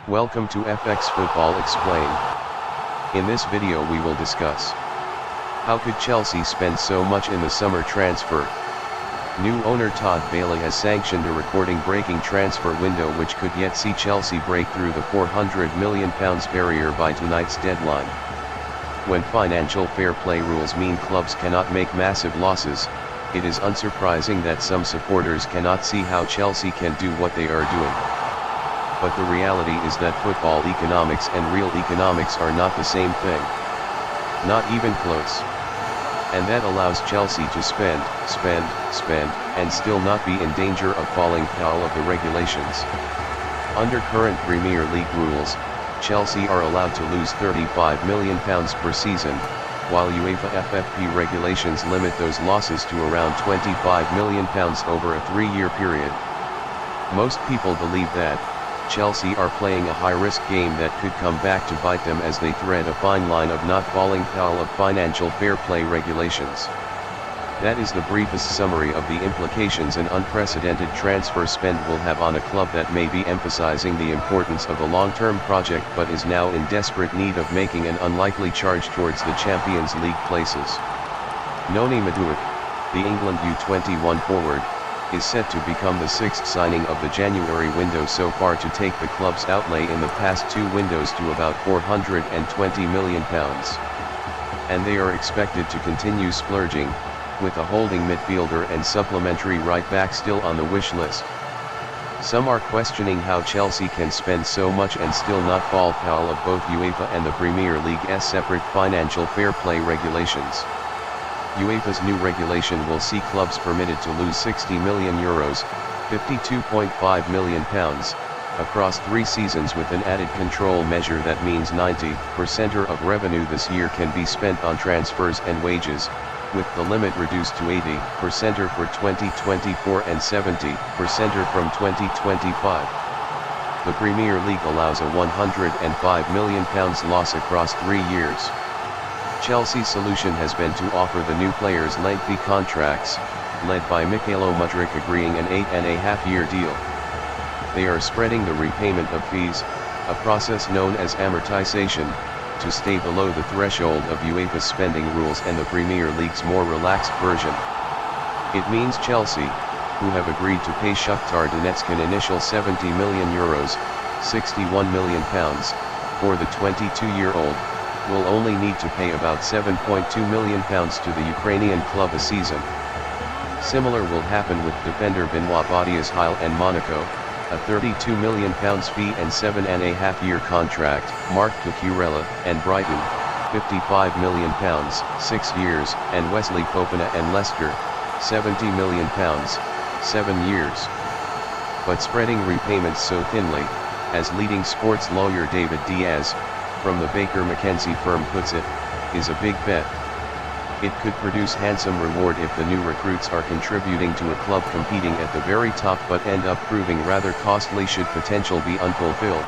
Welcome to Fx-Fooball Explain. In this video we will discuss how could Chelsea spend so much in the summer transfer. New owner Todd Bailey has sanctioned a record-breaking transfer window which could yet see Chelsea break through the £400 million barrier by tonight's deadline. When financial fair play rules mean clubs cannot make massive losses, it is unsurprising that some supporters cannot see how Chelsea can do what they are doing. But the reality is that football economics and real economics are not the same thing. Not even close. And that allows Chelsea to spend, and still not be in danger of falling foul of the regulations. Under current Premier League rules, Chelsea are allowed to lose £35 million per season, while UEFA FFP regulations limit those losses to around £25 million over a 3-year period. Most people believe that Chelsea are playing a high-risk game that could come back to bite them as they thread a fine line of not falling foul of financial fair play regulations. That is the briefest summary of the implications an unprecedented transfer spend will have on a club that may be emphasizing the importance of a long-term project but is now in desperate need of making an unlikely charge towards the Champions League places. Noni Madueke, the England U21 forward, is set to become the sixth signing of the January window so far to take the club's outlay in the past two windows to about £420 million. And they are expected to continue splurging, with a holding midfielder and supplementary right-back still on the wish list. Some are questioning how Chelsea can spend so much and still not fall foul of both UEFA and the Premier League's separate financial fair play regulations. UEFA's new regulation will see clubs permitted to lose €60 million, £52.5 million, across 3 seasons with an added control measure that means 90% of revenue this year can be spent on transfers and wages, with the limit reduced to 80% for 2024 and 70% from 2025. The Premier League allows a £105 million loss across 3 years. Chelsea's solution has been to offer the new players lengthy contracts, led by Mykhailo Mudryk agreeing an 8.5-year deal. They are spreading the repayment of fees, a process known as amortization, to stay below the threshold of UEFA's spending rules and the Premier League's more relaxed version. It means Chelsea, who have agreed to pay Shakhtar Donetsk an initial €70 million, £61 million, for the 22-year-old, will only need to pay about £7.2 million to the Ukrainian club a season. Similar will happen with defender Benoit Badiashile and Monaco, a £32 million fee and 7.5-year contract, Marc Cucurella and Brighton, £55 million, 6 years, and Wesley Fofana and Leicester, £70 million, 7 years. But spreading repayments so thinly, as leading sports lawyer David Diaz, from the Baker McKenzie firm puts it, is a big bet. It could produce handsome reward if the new recruits are contributing to a club competing at the very top but end up proving rather costly should potential be unfulfilled.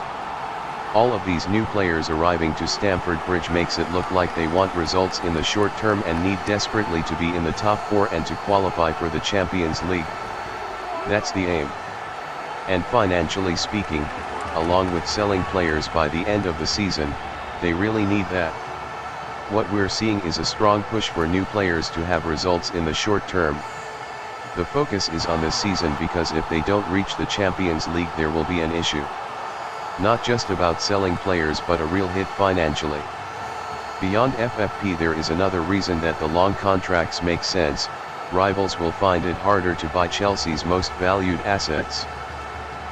All of these new players arriving to Stamford Bridge makes it look like they want results in the short term and need desperately to be in the top 4 and to qualify for the Champions League. That's the aim. And financially speaking, along with selling players by the end of the season, they really need that. What we're seeing is a strong push for new players to have results in the short term. The focus is on this season because if they don't reach the Champions League there will be an issue. Not just about selling players but a real hit financially. Beyond FFP there is another reason that the long contracts make sense: rivals will find it harder to buy Chelsea's most valued assets.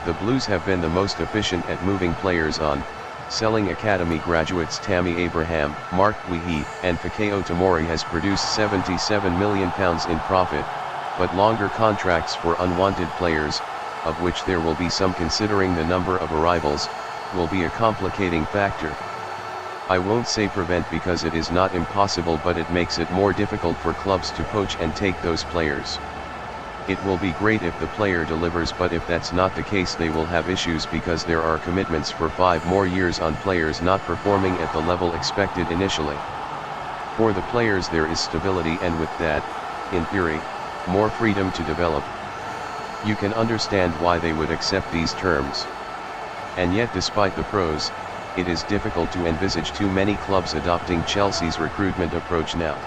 The Blues have been the most efficient at moving players on, selling academy graduates Tammy Abraham, Mark Guehi, and Fikayo Tomori has produced £77 million in profit, but longer contracts for unwanted players, of which there will be some considering the number of arrivals, will be a complicating factor. I won't say prevent because it is not impossible, but it makes it more difficult for clubs to poach and take those players. It will be great if the player delivers, but if that's not the case they will have issues because there are commitments for 5 more years on players not performing at the level expected initially. For the players there is stability and with that, in theory, more freedom to develop. You can understand why they would accept these terms. And yet despite the pros, it is difficult to envisage too many clubs adopting Chelsea's recruitment approach now.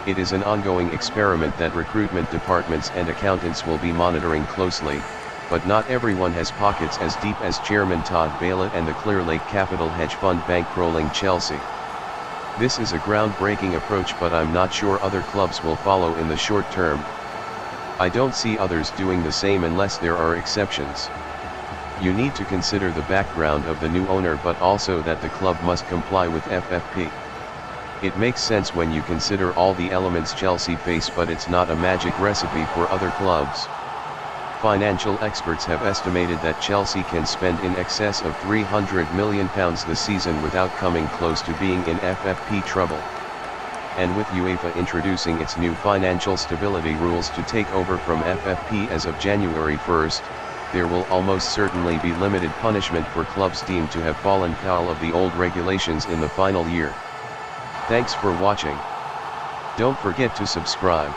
It is an ongoing experiment that recruitment departments and accountants will be monitoring closely, but not everyone has pockets as deep as Chairman Todd Bailey and the Clearlake Capital hedge fund bankrolling Chelsea. This is a groundbreaking approach, but I'm not sure other clubs will follow in the short term. I don't see others doing the same unless there are exceptions. You need to consider the background of the new owner, but also that the club must comply with FFP. It makes sense when you consider all the elements Chelsea face, but it's not a magic recipe for other clubs. Financial experts have estimated that Chelsea can spend in excess of £300 million this season without coming close to being in FFP trouble. And with UEFA introducing its new financial stability rules to take over from FFP as of January 1st, there will almost certainly be limited punishment for clubs deemed to have fallen foul of the old regulations in the final year. Thanks for watching. Don't forget to subscribe.